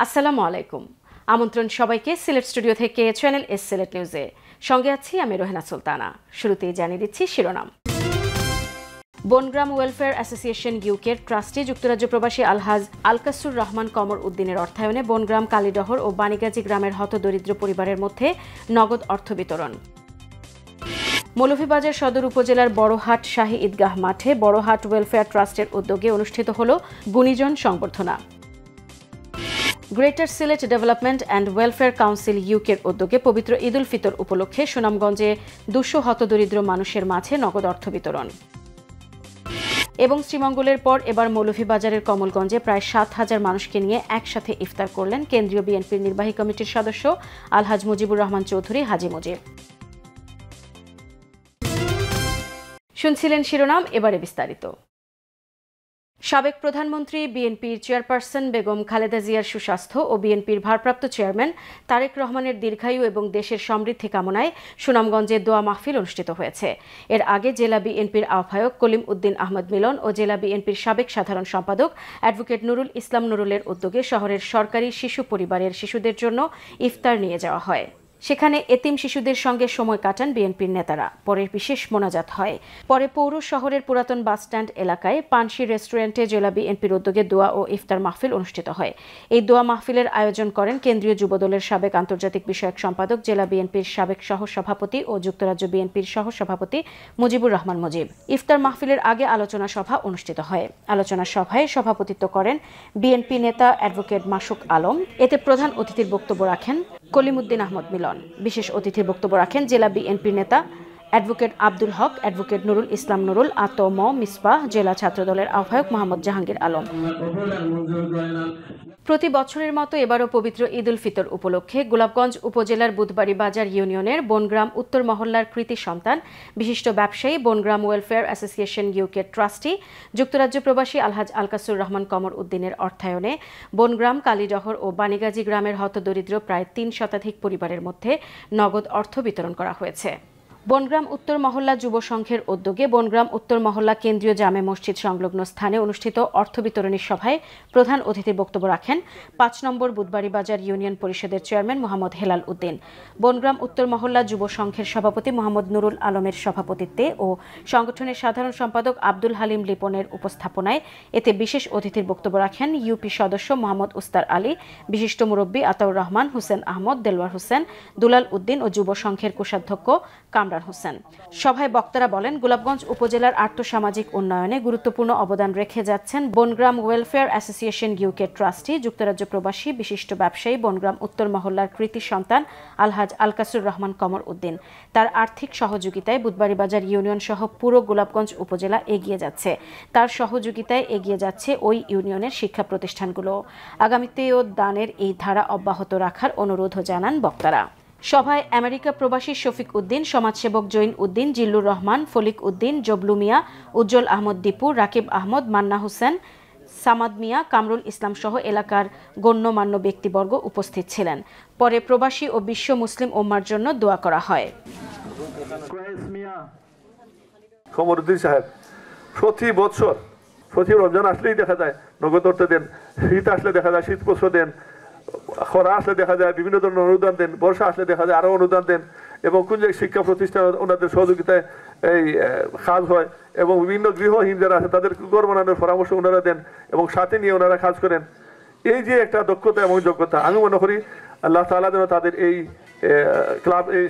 আসসালামু আলাইকুম। আমন্ত্রণ সবাইকে সিলেট স্টুডিও থেকে চ্যানেল এস সিলেট নিউজে। সঙ্গে আছি আমি রোহেনা সুলতানা। শুরুতেই জানিয়ে দিচ্ছি শিরোনাম। বনগ্রাম ওয়েলফেয়ার অ্যাসোসিয়েশন ইউকের ট্রাস্টি যুক্তরাজ্য প্রবাসী আলহাজ আলকাসুর রহমান কমর উদ্দিনের অর্থায়নে বনগ্রাম, কালীডহর ও বাণীগাজী গ্রামের হতদরিদ্র পরিবারের মধ্যে নগদ অর্থ বিতরণ। মৌলভীবাজার সদর উপজেলার বড়হাট শাহী ঈদগাহ মাঠে বড়হাট ওয়েলফেয়ার ট্রাস্টের উদ্যোগে অনুষ্ঠিত হল গুণীজন সংবর্ধনা। Greater Sylhet Development and Welfare Council ইউকের উদ্যোগে পবিত্র ঈদ উল ফিতর উপলক্ষে সুনামগঞ্জে 200 হতদরিদ্র মানুষের মাঝে নগদ অর্থ বিতরণ। এবং শ্রীমঙ্গলের পর এবার মৌলভীবাজারের কমলগঞ্জে প্রায় 7,000 মানুষকে নিয়ে একসাথে ইফতার করলেন কেন্দ্রীয় বিএনপির নির্বাহী কমিটির সদস্য আলহাজ মুজিবুর রহমান চৌধুরী হাজি মুজিব। শুনছিলেন শিরোনাম, এবারে বিস্তারিত। সাবেক প্রধানমন্ত্রী বিএনপির চেয়ারপারসন বেগম খালেদা জিয়ার সুস্বাস্থ্য ও বিএনপির ভারপ্রাপ্ত চেয়ারম্যান তারেক রহমানের দীর্ঘায়ু এবং দেশের সমৃদ্ধি কামনায় সুনামগঞ্জে দোয়া মাহফিল অনুষ্ঠিত হয়েছে। এর আগে জেলা বিএনপির আহ্বায়ক কলিম উদ্দিন আহমদ মিলন ও জেলা বিএনপির সাবেক সাধারণ সম্পাদক অ্যাডভোকেট নুরুল ইসলাম নুরুলের উদ্যোগে শহরের সরকারি শিশু পরিবারের শিশুদের জন্য ইফতার নিয়ে যাওয়া হয়। সেখানে এতিম শিশুদের সঙ্গে সময় কাটান বিএনপির নেতারা। পরে বিশেষ মোনাজাত হয়। পরে পৌর শহরের পুরাতন বাসস্ট্যান্ড এলাকায় পানশি রেস্টুরেন্টে জেলা বিএনপির উদ্যোগে দোয়া ও ইফতার মাহফিল অনুষ্ঠিত হয়। এই দোয়া মাহফিলের আয়োজন করেন কেন্দ্রীয় যুবদলের সাবেক আন্তর্জাতিক বিষয়ক সম্পাদক, জেলা বিএনপির সাবেক সহসভাপতি ও যুক্তরাজ্য বিএনপির সহসভাপতি মুজিবুর রহমান মুজিব। ইফতার মাহফিলের আগে আলোচনা সভা অনুষ্ঠিত হয়। আলোচনা সভায় সভাপতিত্ব করেন বিএনপি নেতা অ্যাডভোকেট মাসুক আলম। এতে প্রধান অতিথির বক্তব্য রাখেন কলিম উদ্দিন আহমদ মিলন। বিশেষ অতিথির বক্তব্য রাখেন জেলা বিএনপির নেতা অ্যাডভোকেট আব্দুল হক, অ্যাডভোকেট নুরুল ইসলাম নুরুল, আতম মিসবাহ, জেলা ছাত্রদলের আহ্বায়ক মোহাম্মদ জাহাঙ্গীর আলম। প্রতি বছরের মতো এবারও পবিত্র ঈদ উল ফিতর উপলক্ষে গোলাপগঞ্জ উপজেলার বুধবাড়ী বাজার ইউনিয়নের বনগ্রাম উত্তর মহল্লার কৃতি সন্তান বিশিষ্ট ব্যবসায়ী বনগ্রাম ওয়েলফেয়ার অ্যাসোসিয়েশন ইউকের ট্রাস্টি যুক্তরাজ্য প্রবাসী আলহাজ আলকাসুর রহমান কমর উদ্দিনের অর্থায়নে বনগ্রাম, কালীডহর ও বাণীগাজী গ্রামের হতদরিদ্র প্রায় 3 শতাধিক পরিবারের মধ্যে নগদ অর্থ বিতরণ করা হয়েছে। বনগ্রাম উত্তর মহল্লা যুব সংঘের উদ্যোগে বনগ্রাম উত্তর মহল্লা কেন্দ্রীয় জামে মসজিদ সংলগ্ন স্থানে অনুষ্ঠিত অর্থ বিতরণী সভায় প্রধান অতিথির বক্তব্য রাখেন 5 নম্বর বুধবাড়ী বাজার ইউনিয়ন পরিষদের চেয়ারম্যান মোহাম্মদ হেলাল উদ্দিন। বনগ্রাম উত্তর মহল্লা যুব সংঘের সভাপতি মোহাম্মদ নুরুল আলমের সভাপতিত্বে ও সংগঠনের সাধারণ সম্পাদক আব্দুল হালিম লিপনের উপস্থাপনায় এতে বিশেষ অতিথির বক্তব্য রাখেন ইউপি সদস্য মোহাম্মদ উস্তার আলী, বিশিষ্ট মুরব্বী আতাউর রহমান, হুসেন আহমদ, দেলওয়ার হোসেন, দুলাল উদ্দিন ও যুব সংঘের কোষাধ্যক্ষ কামরান হোসেন। সভায় বক্তারা বলেন, গোলাপগঞ্জ উপজেলার আর্থসামাজিক উন্নয়নে গুরুত্বপূর্ণ অবদান রেখে যাচ্ছেন বনগ্রাম ওয়েলফেয়ার অ্যাসোসিয়েশন ইউকে ট্রাস্টি যুক্তরাজ্য প্রবাসী বিশিষ্ট ব্যবসায়ী বনগ্রাম উত্তর মহল্লার কৃতি সন্তান আলহাজ আলকাসুর রহমান কমর উদ্দিন। তার আর্থিক সহযোগিতায় বুধবাড়ী বাজার ইউনিয়ন সহ পুরো গোলাপগঞ্জ উপজেলা এগিয়ে যাচ্ছে। তার সহযোগিতায় এগিয়ে যাচ্ছে ওই ইউনিয়নের শিক্ষা প্রতিষ্ঠানগুলো। আগামীতেও দানের এই ধারা অব্যাহত রাখার অনুরোধও জানান বক্তারা। সভায় আমেরিকা প্রবাসী শফিক উদ্দিন, সমাজসেবক জৈন উদ্দিন, জিল্লুর রহমান, ফলিক উদ্দিন, জবলু মিয়া, উজ্জ্বল আহমদ দীপু, রাকিব আহমদ, মান্না হোসেন, সামাদ মিয়া, কামরুল ইসলাম সহ এলাকার গণ্যমান্য ব্যক্তিবর্গ উপস্থিত ছিলেন। পরে প্রবাসী ও বিশ্ব মুসলিম উম্মার জন্য দোয়া করা হয়। কমরউদ্দিন সাহেব প্রতি বছর প্রতি রমজান আসলেই দেখা যায় নগদ অর্থ দেন, শীত আসলে দেখা যায় শীত বস্ত্র দেন, খরা আসলে দেখা যায় বিভিন্ন ধরনের অনুদান দেন, বর্ষা আসলে দেখা যায় আরো অনুদান দেন এবং কোন জায়গায় শিক্ষা প্রতিষ্ঠান ওনাদের সহযোগিতায় এই কাজ হয় এবং বিভিন্ন গৃহহীন যারা আছে তাদের ঘর বানানোর পরামর্শ ওনারা দেন এবং সাথে নিয়ে ওনারা কাজ করেন। এই যে একটা দক্ষতা এবং যোগ্যতা, আমি মনে করি আল্লাহ তাআলা যেন তাদের এই ক্লাব এই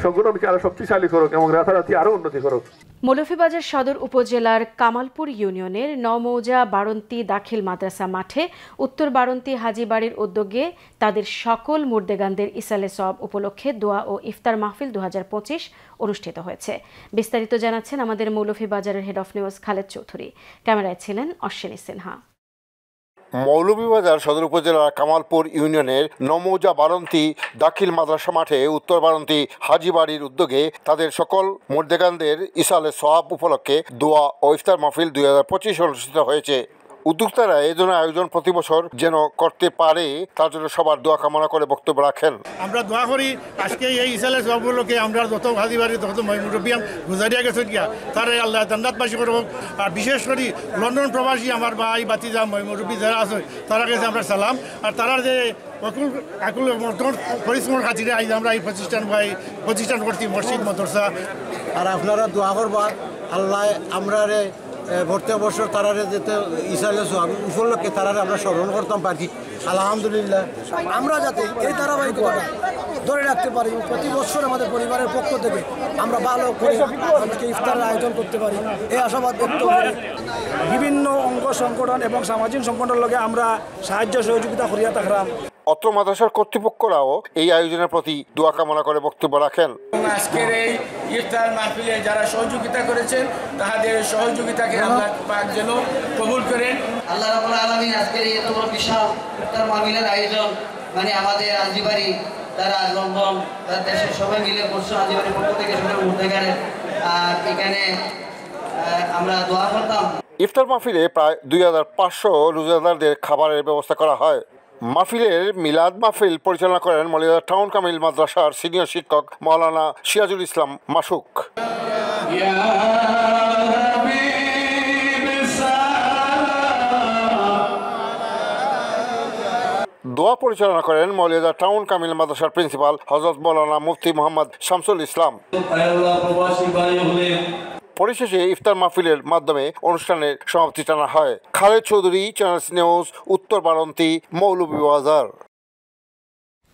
সংগঠনকে আরো শক্তিশালী করুক এবং রাতারাতি আরো উন্নতি করুক। মৌলভীবাজার সদর উপজেলার কামালপুর ইউনিয়নের নমৌজা বারন্তি দাখিল মাদ্রাসা মাঠে উত্তর বারন্তি হাজিবাড়ির উদ্যোগে তাদের সকল মুর্দেগানদের ইসালে সওয়াব উপলক্ষে দোয়া ও ইফতার মাহফিল 2025 অনুষ্ঠিত হয়েছে। বিস্তারিত জানাচ্ছেন আমাদের মৌলভীবাজারের head of news Khaled Chowdhury. ক্যামেরায় ছিলেন অশ্বিনী সিনহা। মৌলভীবাজার সদর উপজেলার কামালপুর ইউনিয়নের নমৌজা বারন্তি দাখিল মাদ্রাসা মাঠে উত্তর বারন্তি হাজিবাড়ির উদ্যোগে তাদের সকল মুর্দেগানদের ইসালে সওয়াব উপলক্ষে দোয়া ও ইফতার মাহফিল 2025 অনুষ্ঠিত হয়েছে। উদ্যোক্তারা এই ধরনের আয়োজন প্রতি বছর যেন করতে পারে তার জন্য সবার দোয়া কামনা করে বক্তব্য রাখেন। আমরা দোয়া করি আজকে এই ইসালে সবগুলোকে আমরা যত হাজিবাড়ি তত মুরব্বিয়ান গুজারিয়া গেছেন গিয়া তারা আল্লাহ জান্নাতবাসী করব। আর বিশেষ করে লন্ডন প্রবাসী আমার ভাই বাতিজা মুরব্বী যারা আছে তারা কাছে আমরা সালাম। আর তারা যে আকুল পরিশ্রমের খাতিরে আজ আমরা এই প্রতিষ্ঠান করছি মসজিদ মাদ্রাসা। আর আপনারা দোয়া করবা আল্লাহ আমরা প্রত্যেক বছর তারারে যেতে ইসালে উপলক্ষে তারারে আমরা স্মরণ করতাম পারি। আলহামদুলিল্লাহ আমরা যাতে এই ধারাবাহিকতা ধরে রাখতে পারি, প্রতি বছর আমাদের পরিবারের পক্ষ থেকে আমরা ভালো করে আজকে ইফতারের আয়োজন করতে পারি এই আশাবাদ ব্যক্ত করি। বিভিন্ন অঙ্গ সংগঠন এবং সামাজিক সংগঠনের লগে আমরা সাহায্য সহযোগিতা করিয়া থাকলাম। অত্র মাদ্রাসার কর্তৃপক্ষরাও এই আয়োজনের প্রতি দোয়া কামনা করে বক্তব্য রাখেন। আজকের এই ইফতার মাহফিলে যারা সহযোগিতা করেছেন তাদের সহযোগিতাকে আল্লাহ পাক যেন কবুল করেন। আল্লাহ রাব্বুল আলামিন আজকের এই এত বড় বিশাল ইফতার মাহফিলের আয়োজন আমাদের আজিবাড়ি তারা লন্ডন তার দেশের সবাই মিলে করছে। আজিবাড়ির পক্ষ থেকে সবাই উঠতে গেলেন আর এখানে আমরা দোয়া করতাম। ইফতার মাহফিলে প্রায় 2500 রোজাদারদের খাবারের ব্যবস্থা করা হয়। মাহফিলের মিলাদ মাহফিল পরিচালনা করেন মৌলভীবাজার টাউন কামিল মাদ্রাসার সিনিয়র শিক্ষক মাওলানা সিরাজুল ইসলাম মাসুক। দোয়া পরিচালনা করেন মৌলভীবাজার টাউন কামিল মাদ্রাসার প্রিন্সিপাল হযরত মাওলানা মুফতি মোহাম্মদ শামসুল ইসলাম। পরিশেষে ইফতার মাহফিলের মাধ্যমে অনুষ্ঠানের সমাপ্তি টানা হয়। খালেদ চৌধুরী, চ্যানেলস নিউজ, উত্তর বারান্তি, মৌলভীবাজার।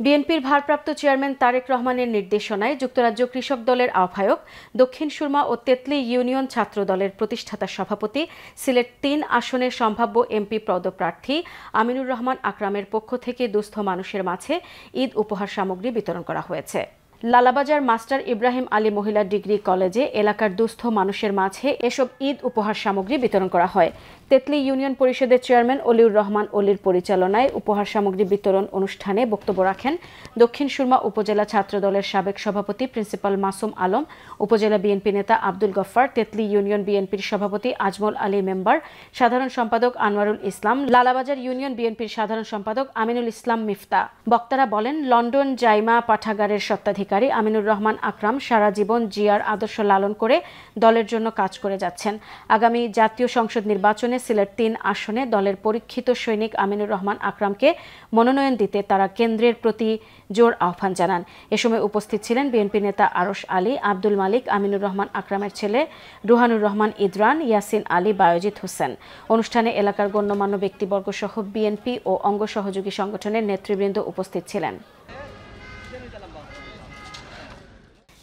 বিএনপির ভারপ্রাপ্ত চেয়ারম্যান তারেক রহমানের নির্দেশনায় যুক্তরাজ্য কৃষক দলের আহ্বায়ক, দক্ষিণ সুরমা ও তেতলি ইউনিয়ন ছাত্র দলের প্রতিষ্ঠাতা সভাপতি, সিলেট ৩ আসনের সম্ভাব্য এমপি পদপ্রার্থী আমিনুর রহমান আকরামের পক্ষ থেকে দুস্থ মানুষের মাঝে ঈদ উপহার সামগ্রী বিতরণ করা হয়েছে। লালাবাজার মাস্টার ইব্রাহিম আলী মহিলা ডিগ্রি কলেজে এলাকার দুস্থ মানুষের মাঝে এসব ঈদ উপহার সামগ্রী বিতরণ করা হয়। তেতলি ইউনিয়ন পরিষদের চেয়ারম্যান অলিউর রহমান অলির পরিচালনায় উপহার সামগ্রী বিতরণ অনুষ্ঠানে বক্তব্য রাখেন দক্ষিণ সুরমা উপজেলা ছাত্র দলের সাবেক সভাপতি প্রিন্সিপাল মাসুম আলম, উপজেলা বিএনপি নেতা আব্দুল গফফার, তেতলি ইউনিয়ন বিএনপির সভাপতি আজমল আলী মেম্বার, সাধারণ সম্পাদক আনোয়ারুল ইসলাম, লালাবাজার ইউনিয়ন বিএনপির সাধারণ সম্পাদক আমিনুল ইসলাম মিফতা। বক্তারা বলেন, লন্ডন জাইমা পাঠাগারের স্বত্বাধিকারী আমিনুর রহমান আকরাম সারা জীবন জিয়ার আদর্শ লালন করে দলের জন্য কাজ করে যাচ্ছেন। আগামী জাতীয় সংসদ নির্বাচনে সিলেট ৩ আসনে দলের পরীক্ষিত সৈনিক আমিনুর রহমান আকরামকে মনোনয়ন দিতে তারা কেন্দ্রের প্রতি জোর আহ্বান জানান। এ সময় উপস্থিত ছিলেন বিএনপি নেতা আরশ আলী, আব্দুল মালিক, আমিনুর রহমান আকরামের ছেলে রুহানুর রহমান ইদরান, ইয়াসিন আলী, বায়োজিৎ হোসেন। অনুষ্ঠানে এলাকার গণ্যমান্য ব্যক্তিবর্গ সহ বিএনপি ও অঙ্গ সহযোগী সংগঠনের নেতৃবৃন্দ উপস্থিত ছিলেন।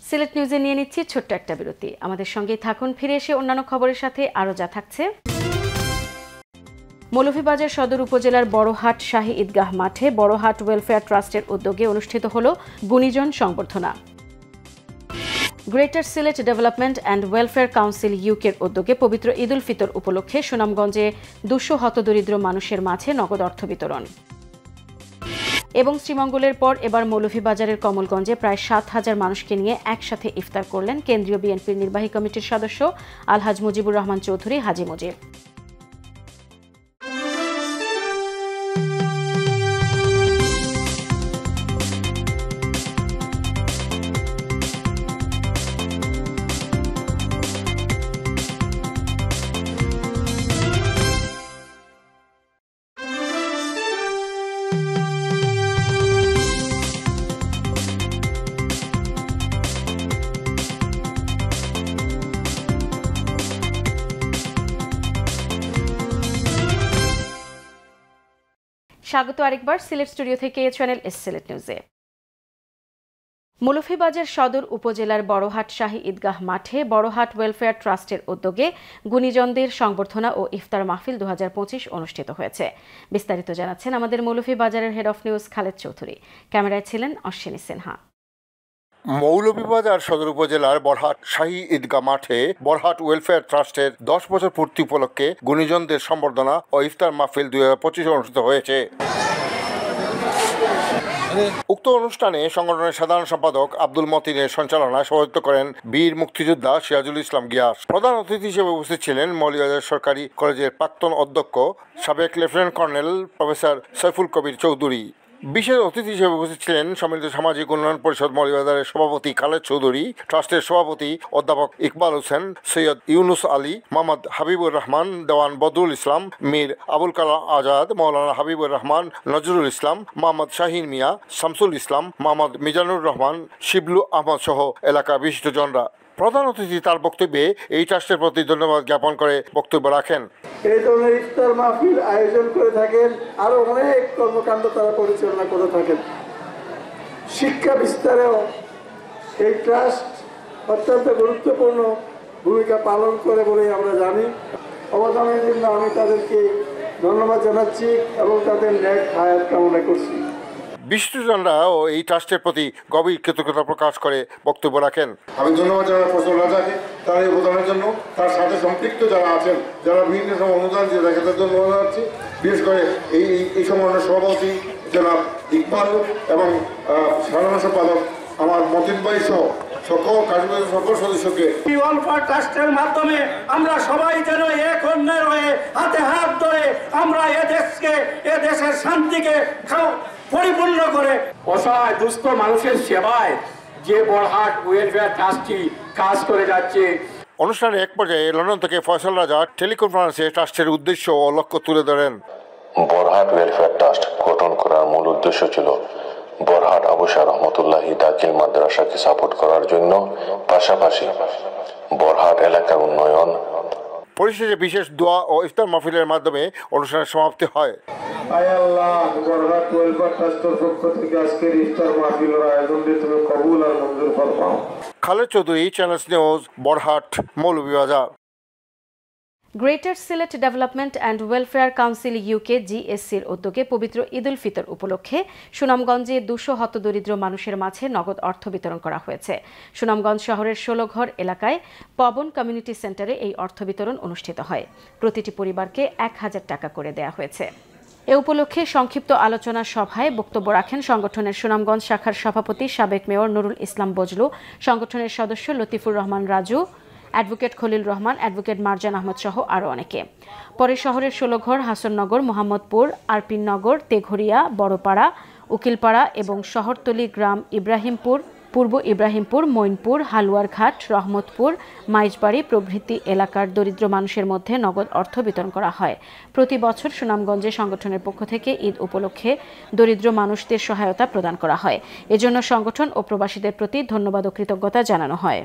সিলেট নিউজে নিয়ে নিচ্ছি ছোট্ট একটা বিরতি। আমাদের সঙ্গেই থাকুন। ফিরে এসে অন্যান্য খবরের সাথে আরও যা থাকছে। মৌলভীবাজার সদর উপজেলার বড়হাট শাহী ঈদগাহ মাঠে বড়হাট ওয়েলফেয়ার ট্রাস্টের উদ্যোগে অনুষ্ঠিত হল গুণীজন সংবর্ধনা। Greater Sylhet Development and Welfare Council ইউকের উদ্যোগে পবিত্র ঈদ উল ফিতর উপলক্ষে সুনামগঞ্জে 200 হতদরিদ্র মানুষের মাঝে নগদ অর্থ বিতরণ। এবং শ্রীমঙ্গলের পর এবার মৌলভীবাজারের কমলগঞ্জে প্রায় 7,000 মানুষকে নিয়ে একসাথে ইফতার করলেন কেন্দ্রীয় বিএনপির নির্বাহী কমিটির সদস্য আলহাজ মুজিবুর রহমান চৌধুরী হাজি মুজিব। স্বাগত আরেকবার সিলেট স্টুডিও থেকে চ্যানেল এস সিলেট নিউজে। মৌলভীবাজার সদর উপজেলার বড়হাট শাহী ঈদগাহ মাঠে বড়হাট ওয়েলফেয়ার ট্রাস্টের উদ্যোগে গুণীজনদের সংবর্ধনা ও ইফতার মাহফিল 2025 অনুষ্ঠিত হয়েছে। বিস্তারিত জানাচ্ছেন আমাদের মৌলভীবাজারের head of news Khaled Chowdhury. ক্যামেরায় ছিলেন অশ্বিনী সিনহা। মৌলভীবাজার সদর উপজেলার বড়হাট শাহী ঈদগাহ মাঠে বড়হাট ওয়েলফেয়ার ট্রাস্টের 10 বছর পূর্তি উপলক্ষে গুণীজনদের সম্বর্ধনা ও ইফতার মাহফিল 2025 অনুষ্ঠিত হয়েছে। উক্ত অনুষ্ঠানে সংগঠনের সাধারণ সম্পাদক আব্দুল মতিনের সঞ্চালনায় সভাপতিত্ব করেন বীর মুক্তিযোদ্ধা সিরাজুল ইসলাম গিয়াস। প্রধান অতিথি হিসেবে উপস্থিত ছিলেন মৌলভীবাজার সরকারি কলেজের প্রাক্তন অধ্যক্ষ সাবেক লেফটেন্যান্ট কর্নেল প্রফেসর সৈফুল কবির চৌধুরী। বিশেষ অতিথি হিসেবে উপস্থিত ছিলেন সম্মিলিত সামাজিক উন্নয়ন পরিষদ মৌলভীবাজারের সভাপতি খালেদ চৌধুরী, ট্রাস্টের সভাপতি অধ্যাপক ইকবাল হোসেন, সৈয়দ ইউনুস আলী, মোহাম্মদ হাবিবুর রহমান, দেওয়ান বদরুল ইসলাম, মীর আবুল কালাম আজাদ, মৌলানা হাবিবুর রহমান, নজরুল ইসলাম, মোহাম্মদ শাহিন মিয়া, শামসুল ইসলাম, মোহাম্মদ মিজানুর রহমান, শিবলু আহমদ সহ এলাকার বিশিষ্টজনরা। প্রধান অতিথি তার বক্তব্যে এই ট্রাস্টের প্রতি ধন্যবাদ জ্ঞাপন করে বক্তব্য রাখেন। এই ধরনের ইফতার মাহফিল আয়োজন করে থাকেন, আরো অনেক কর্মকাণ্ড তারা পরিচালনা করে থাকেন। শিক্ষা বিস্তারেও এই ট্রাস্ট অত্যন্ত গুরুত্বপূর্ণ ভূমিকা পালন করে বলে আমরা জানি। অবদানের জন্য আমি তাদেরকে ধন্যবাদ জানাচ্ছি এবং তাদের ন্যাক হায়াত কামনা করছি। বিশিষ্টজনরা ও এই ট্রাস্টের প্রতি গভীর কৃতজ্ঞতা প্রকাশ করে বক্তব্য রাখেন। আমি ধন্যবাদ জানাই ফজল রাজাকে তার এই অবদানের জন্য, তার সাথে সম্পৃক্ত যারা আছেন, যারা বিভিন্ন সময় অনুদান দিয়ে থাকে তাদের ধন্যবাদ জানাচ্ছি। বিশেষ করে এই সংগঠনের সভাপতি জনাব ইকবাল এবং সাধারণ সম্পাদক আমার মতিন ভাই সহ সকল কাজবাজের সকল সদস্যকে ওয়েলফেয়ার ট্রাস্টের মাধ্যমে আমরা সবাই যেন এক অন্যের হয়ে হাতে হাত ধরে আমরা এদেশের শান্তিকে পরিপূর্ণ করে অসহায় দুস্থ মানুষের সেবায় যে বড়হাট ওয়েলফেয়ার ট্রাস্টটি কাজ করে যাচ্ছে। অনুষ্ঠানে এক পর্যায়ে লন্ডন থেকে ফয়সাল রাজা টেলিকনফারেন্সে ট্রাস্টের উদ্দেশ্য ও লক্ষ্য তুলে ধরেন। বড়হাট ওয়েলফেয়ার ট্রাস্ট গঠন করার মূল উদ্দেশ্য ছিল বড়হাট আবু শাহ রহমতুল্লাহি দাখিল মাদ্রাসাকে সাপোর্ট করার জন্য, পাশাপাশি বড়হাট এলাকার উন্নয়ন। পরিশেষে বিশেষ দোয়া ও ইফতার মাহফিলের মাধ্যমে অনুষ্ঠানের সমাপ্তি হয়। আয় আল্লাহ, বড়হাট ওয়েলফেয়ার ট্রাস্টের পক্ষ থেকে আজকের ইফতার মাহফিলের আয়োজনকে তুমি কবুল আর মঞ্জুর ফরমাও। Khaled Chowdhury, Channel S News, Barahat, Moulvibazar. Greater Sylhet Development and Welfare Council UK জিএসসির উদ্যোগে পবিত্র ঈদ উল ফিতর উপলক্ষে সুনামগঞ্জে 200 হতদরিদ্র মানুষের মাঝে নগদ অর্থ বিতরণ করা হয়েছে। সুনামগঞ্জ শহরের 16 ঘর এলাকায় পবন কমিউনিটি সেন্টারে এই অর্থ বিতরণ অনুষ্ঠিত হয়। প্রতিটি পরিবারকে 1000 টাকা করে দেয়া হয়েছে। এ উপলক্ষে সংক্ষিপ্ত আলোচনা সভায় বক্তব্য রাখেন সংগঠনের সুনামগঞ্জ শাখার সভাপতি সাবেক মেয়র নুরুল ইসলাম বজলু, সংগঠনের সদস্য লতিফুর রহমান রাজু, অ্যাডভোকেট খলিল রহমান, অ্যাডভোকেট মারজান আহমদ সহ আরও অনেকে। পরে শহরের 16 ঘর, হাসননগর, মোহাম্মদপুর, আরপিননগর, তেঘরিয়া, বড়পাড়া, উকিলপাড়া এবং শহরতলি গ্রাম ইব্রাহিমপুর, পূর্ব ইব্রাহিমপুর, মইনপুর, হালুয়ারঘাট, রহমতপুর, মাইজবাড়ি প্রভৃতি এলাকার দরিদ্র মানুষের মধ্যে নগদ অর্থ বিতরণ করা হয়। প্রতি বছর সুনামগঞ্জে সংগঠনের পক্ষ থেকে ঈদ উপলক্ষে দরিদ্র মানুষদের সহায়তা প্রদান করা হয়। এজন্য সংগঠন ও প্রবাসীদের প্রতি ধন্যবাদ ও কৃতজ্ঞতা জানানো হয়।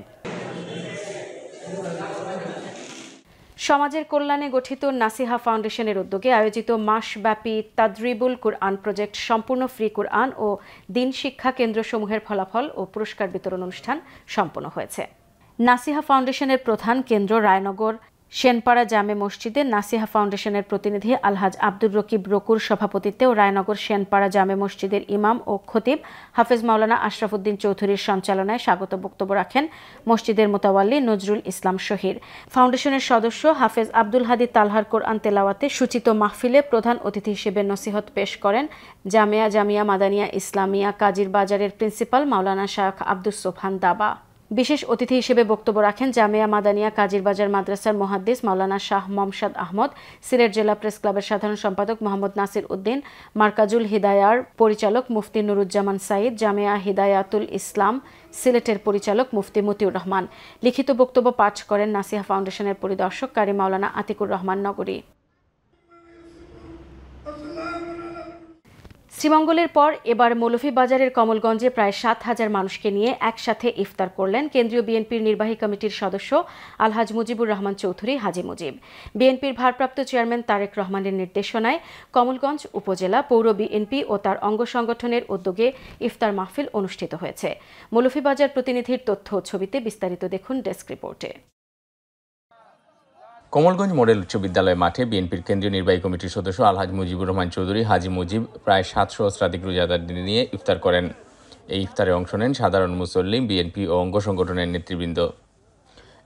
সমাজের কল্যাণে গঠিত নাসিহা ফাউন্ডেশনের উদ্যোগে আয়োজিত মাসব্যাপী তাদরিবুল কুরআন প্রজেক্ট সম্পূর্ণ ফ্রি কুরআন ও দিন শিক্ষা কেন্দ্রসমূহের ফলাফল ও পুরস্কার বিতরণ অনুষ্ঠান সম্পন্ন হয়েছে। নাসিহা ফাউন্ডেশনের প্রধান কেন্দ্র রায়নগর সেনপাড়া জামে মসজিদে নাসিহা ফাউন্ডেশনের প্রতিনিধি আলহাজ আব্দুর রকিব রকুর সভাপতিত্বে ও রায়নগর সেনপাড়া জামে মসজিদের ইমাম ও খতিব হাফেজ মাওলানা আশরাফুদ্দিন চৌধুরীর সঞ্চালনায় স্বাগত বক্তব্য রাখেন মসজিদের মোতাওয়াল্লি নজরুল ইসলাম শহীর। ফাউন্ডেশনের সদস্য হাফেজ আব্দুল হাদি তালহার কোরআন তেলাওয়াতে সূচিত মাহফিলে প্রধান অতিথি হিসেবে নসিহত পেশ করেন জামিয়া মাদানিয়া ইসলামিয়া কাজির বাজারের প্রিন্সিপাল মাওলানা শায়খ আব্দুস সোবহান দাবা। বিশেষ অতিথি হিসেবে বক্তব্য রাখেন জামিয়া মাদানিয়া কাজির বাজার মাদ্রাসার মুহাদ্দিস মাওলানা শাহ মমসাদ আহমদ, সিলেট জেলা প্রেস ক্লাবের সাধারণ সম্পাদক মোহাম্মদ নাসির উদ্দিন, মার্কাজুল হিদায়ার পরিচালক মুফতি নুরুজ্জামান সাইদ, জামিয়া হিদায়াতুল ইসলাম সিলেটের পরিচালক মুফতি মতিউর রহমান। লিখিত বক্তব্য পাঠ করেন নাসিহা ফাউন্ডেশনের পরিদর্শক কারি মাওলানা আতিকুর রহমান নগরী। শ্রীমঙ্গলের পর এবার মৌলভীবাজারের কমলগঞ্জে প্রায় 7000 মানুষকে নিয়ে একসাথে ইফতার করলেন কেন্দ্রীয় বিএনপির নির্বাহী কমিটির সদস্য আলহাজ মুজিবুর রহমান চৌধুরী হাজী মুজিব। বিএনপির ভারপ্রাপ্ত চেয়ারম্যান তারেক রহমানের নির্দেশনায় কমলগঞ্জ উপজেলা পৌর বিএনপি ও তার অঙ্গ সংগঠনের উদ্যোগে ইফতার মাহফিল অনুষ্ঠিত হয়েছে। মৌলভীবাজার প্রতিনিধির তথ্য ও ছবিতে বিস্তারিত দেখুন ডেস্ক রিপোর্টে। কমলগঞ্জ মডেল উচ্চ বিদ্যালয় মাঠে বিএনপির কেন্দ্রীয় নির্বাহী কমিটির সদস্য আলহাজ মুজিবুর রহমান চৌধুরী হাজী মুজিব প্রায় 700 সহস্রাধিক রোজাদারদের নিয়ে ইফতার করেন। এই ইফতারে অংশ নেন সাধারণ মুসল্লি, বিএনপি ও অঙ্গ সংগঠনের নেতৃবৃন্দ।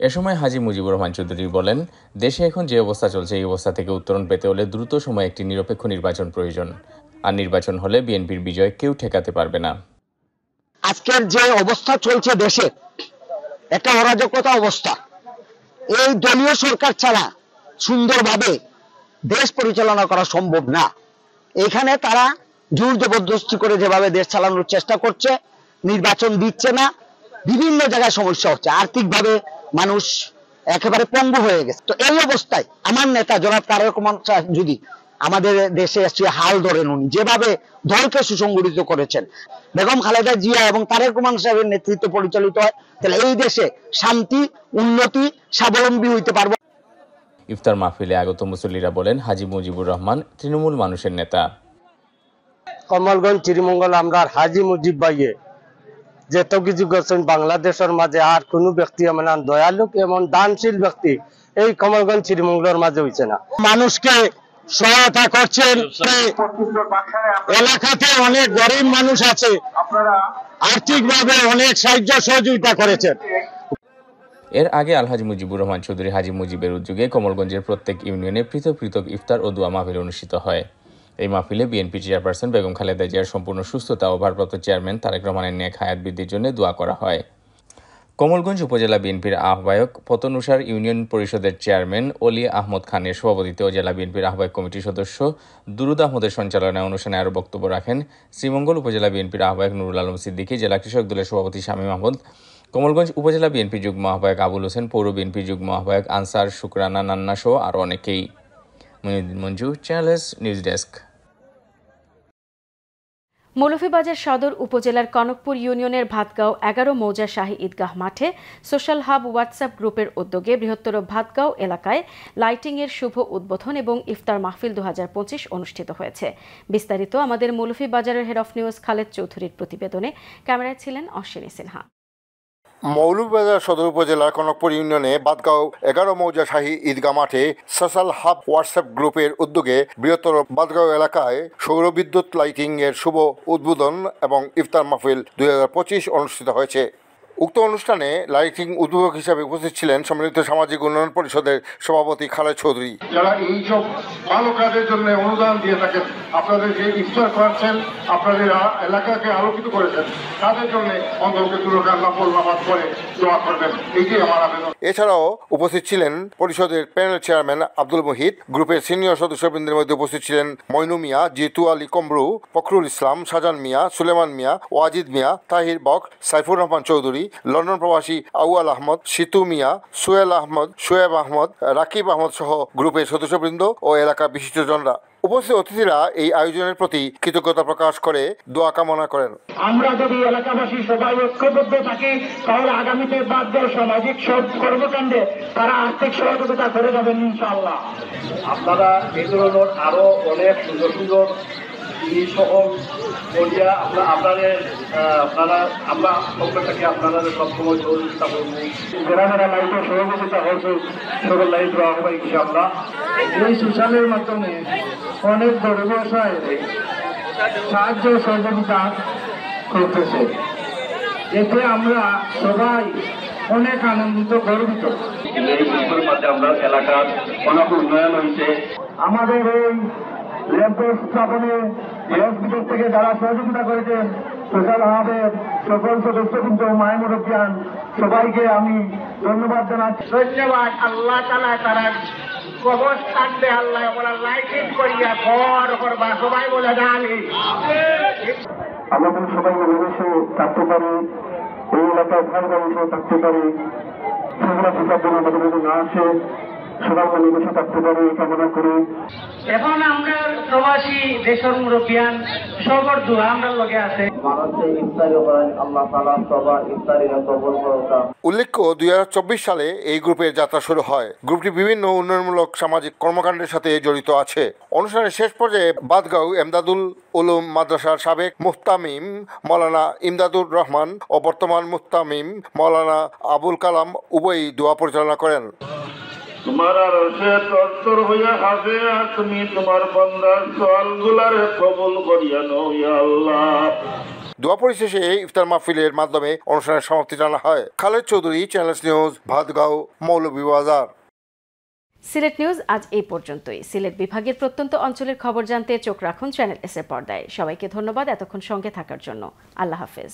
এ সময় হাজী মুজিবুর রহমান চৌধুরী বলেন, দেশে এখন যে অবস্থা চলছে এই অবস্থা থেকে উত্তরণ পেতে হলে দ্রুত সময়ে একটি নিরপেক্ষ নির্বাচন প্রয়োজন। আর নির্বাচন হলে বিএনপির বিজয় কেউ ঠেকাতে পারবে না। আজকের যে অবস্থা চলছে দেশে, একটা অরাজকতা অবস্থা, এই দলীয় সরকার ছাড়া সুন্দরভাবে দেশ পরিচালনা করা সম্ভব না। এখানে তারা জোর জবরদস্তি করে যেভাবে দেশ চালানোর চেষ্টা করছে, নির্বাচন দিচ্ছে না, বিভিন্ন জায়গায় সমস্যা হচ্ছে, আর্থিকভাবে মানুষ একেবারে পঙ্গু হয়ে গেছে। তো এই অবস্থায় আমার নেতা জনাব তারেক রহমান যদি আমাদের দেশে এসে হাল ধরেন, উনি যেভাবে দলকে সুসংগঠিত করেছেন, বেগম খালেদা জিয়া এবং তারেক রহমান সাহেবের নেতৃত্বে পরিচালিত হয়, তাহলে এই দেশে শান্তি, উন্নতি, স্বাবলম্বী হইতে পারবো। ইফতার মাহফিলে আগত মুসল্লিরা বলেন, হাজী মুজিবুর রহমান তৃণমূল মানুষের নেতা। কমলগঞ্জ শ্রীমঙ্গল আমরা হাজী মুজিব ভাইয়ে যেত কিছু করছেন বাংলাদেশের মাঝে আর কোনো ব্যক্তি এমন দয়ালু এমন দানশীল ব্যক্তি এই কমলগঞ্জ শ্রীমঙ্গলের মাঝে হইছে না। মানুষকে সহায়তা করছেন, এলাকাতে অনেক গরিব মানুষ আছে, আর্থিকভাবে অনেক সাহায্য সহযোগিতা করেছেন। এর আগে আলহাজি মুজিবুর রহমান চৌধুরী হাজী মুজিবের উদ্যোগে কমলগঞ্জের প্রত্যেক ইউনিয়নে পৃথক পৃথক ইফতার ও দোয়া মাহফিল অনুষ্ঠিত হয়। এই মাহফিলে বিএনপি চেয়ারপারসন বেগম খালেদা জিয়ার সম্পূর্ণ সুস্থতা ও ভারপ্রাপ্ত চেয়ারম্যান তারেক রহমানের নেক হায়াত বৃদ্ধির জন্য দোয়া করা হয়। কমলগঞ্জ উপজেলা বিএনপির আহ্বায়ক পতনুসার ইউনিয়ন পরিষদের চেয়ারম্যান অলি আহমদ খানের সভাপতিত্বে ও জেলা বিএনপির আহ্বায়ক কমিটির সদস্য দুরুদ আহমদের সঞ্চালনায় অনুষ্ঠানে আরও বক্তব্য রাখেন শ্রীমঙ্গল উপজেলা বিএনপির আহ্বায়ক নুরুল আলম সিদ্দিকী, জেলা কৃষক দলের সভাপতি শামীম আহমদ, কমলগঞ্জ উপজেলা বিএনপি যুগ্ম আহ্বায়ক আবুল হোসেন, পৌর বিএনপি যুগ্ম আহ্বায়ক আনসার শুকরানা নান্না সহ আরও অনেকেই। Manju, channel news desk. Moulvibazar সদর উপজেলার কনকপুর ইউনিয়নের ভাতগাঁও 11 মৌজা শাহী ঈদগাহ মাঠে সোশ্যাল হাব হোয়াটসঅ্যাপ গ্রুপের উদ্যোগে বৃহত্তর ভাতগাঁও এলাকায় লাইটিংয়ের শুভ উদ্বোধন এবং ইফতার মাহফিল 2025 অনুষ্ঠিত হয়েছে। বিস্তারিত আমাদের মৌলভীবাজারের হেড অফ নিউজ খালেদ চৌধুরীর প্রতিবেদনে। ক্যামেরায় ছিলেন অশ্বিনী সিনহা। মৌলভীবাজার সদর উপজেলার কনকপুর ইউনিয়নে বাদগাঁও 11 মৌজা শাহী ঈদগাহ মাঠে সোশ্যাল হাব হোয়াটসঅ্যাপ গ্রুপের উদ্যোগে বৃহত্তর বাদগাঁও এলাকায় সৌরবিদ্যুৎ লাইটিং এর শুভ উদ্বোধন এবং ইফতার মাহফিল 2025 অনুষ্ঠিত হয়েছে। উক্ত অনুষ্ঠানে লাইটিং উদ্বোধক হিসাবে উপস্থিত ছিলেন সম্মিলিত সামাজিক উন্নয়ন পরিষদের সভাপতি খালেদ চৌধুরী। যারা এইসব ভালো কাজের জন্য অনুদান দিয়ে থাকেন, আপনাদের যে ইফতার করেছেন, আপনাদের এলাকাকে আলোকিত করেছেন, তাদের জন্য অন্তর্কে দুর্গার নফল নামাজ পড়ে দোয়া করবেন, এইটাই আমার আবেদন। এছাড়াও উপস্থিত ছিলেন পরিষদের প্যানেল চেয়ারম্যান আব্দুল মুহিত, গ্রুপের সিনিয়র সদস্যবৃন্দের মধ্যে উপস্থিত ছিলেন মইনু মিয়া, জিতু আলী কমরু, ফখরুল ইসলাম, শাহজান মিয়া, সুলেমান মিয়া, ওয়াজিদ মিয়া, তাহির বক, সাইফুর রহমান চৌধুরী, লন্ডন প্রবাসী আউয়াল আহমদ, সিতু মিয়া, সোহেল আহমদ, শোয়েব আহমদ, রাকিব আহমদ সহ গ্রুপের সদস্যবৃন্দ ও এলাকার বিশিষ্টজনরা। উপস্থিত অতিথিরা এই আয়োজনের প্রতি কৃতজ্ঞতা প্রকাশ করে দোয়া কামনা করেন। আমরা যদি এলাকাবাসী সবাই ঐক্যবদ্ধ থাকি তাহলে আগামীতে বাদগাঁও সামাজিক সব কর্মকাণ্ডে তারা আর্থিক সহযোগিতা করে যাবেন ইনশাআল্লাহ। আপনারা এই ধরনের আরো অনেক সুন্দর সুন্দর সহ করিয়া আপনাদের আমরা থেকে আপনাদের সবসময় সহযোগিতা করবো। যারা যারা লাইটে সহযোগিতা হয়েছে সকল লাইট দেওয়া হবে ইনশাআল্লাহ। এই সোশ্যালের মাধ্যমে অনেক গরিব অসহায় সাহায্য সহযোগিতা করতেছে, এতে আমরা সবাই অনেক আনন্দিত গর্বিত। এই মধ্যে আমরা এলাকার অনেক উন্নয়ন হয়েছে। আমাদের এই ল্যাম্পপোস্ট স্থাপনে দেশ বিদেশ থেকে যারা সহযোগিতা করেছেন, সোশ্যাল হাবের সকল সদস্য কিন্তু মায় মুরব্বিয়ান সবাইকে আমি ধন্যবাদ জানাচ্ছি। ধন্যবাদ। আল্লাহ তাআলা তারা কবর থাকবে, আল্লাহ বলা লাইটিং করিয়া ঘর করবা, সবাই বলে জানি আমরা সবাই মিলেমিশে থাকতে পারি, এই এলাকায় ভাই মিশে থাকতে পারি, সেগুলো হিসাব জন্য আমাদের যদি না আসে সবাই মিলেমিশে থাকতে পারি এই কামনা করি। এখন আমরা প্রবাসী দেশের মুরব্বিয়ান সবর দোয়া আমরা লগে আছে। উল্লেখ্য 2024 সালে এই গ্রুপের যাত্রা শুরু হয়। গ্রুপটি বিভিন্ন উন্নয়নমূলক সামাজিক কর্মকাণ্ডের সাথে জড়িত আছে। অনুষ্ঠানের শেষ পর্যায়ে বাদগাঁও এমদাদুল উলুম মাদ্রাসার সাবেক মুহতামিম মৌলানা ইমদাদুর রহমান ও বর্তমান মুহতামিম মৌলানা আবুল কালাম উভয়ই দোয়া পরিচালনা করেন। তোমার আরশে তরতর হইয়া হাজে তুমি তোমার বান্দার সওয়ালগুলারে কবুল করিয়া নাও ইয়া আল্লাহ। দোয়া পরিশেষে ইফতার মাহফিলের মাধ্যমে অনুষ্ঠানের সমাপ্তি জানা হয়। Khaled Chowdhury, channel news, Bhatgaon, Moulvibazar. Sylhet news আজ এই পর্যন্তই। সিলেট বিভাগের প্রত্যন্ত অঞ্চলের খবর জানতে চোখ রাখুন চ্যানেল এস এর পর্দায়। সবাইকে ধন্যবাদ এতক্ষণ সঙ্গে থাকার জন্য। আল্লাহ হাফেজ।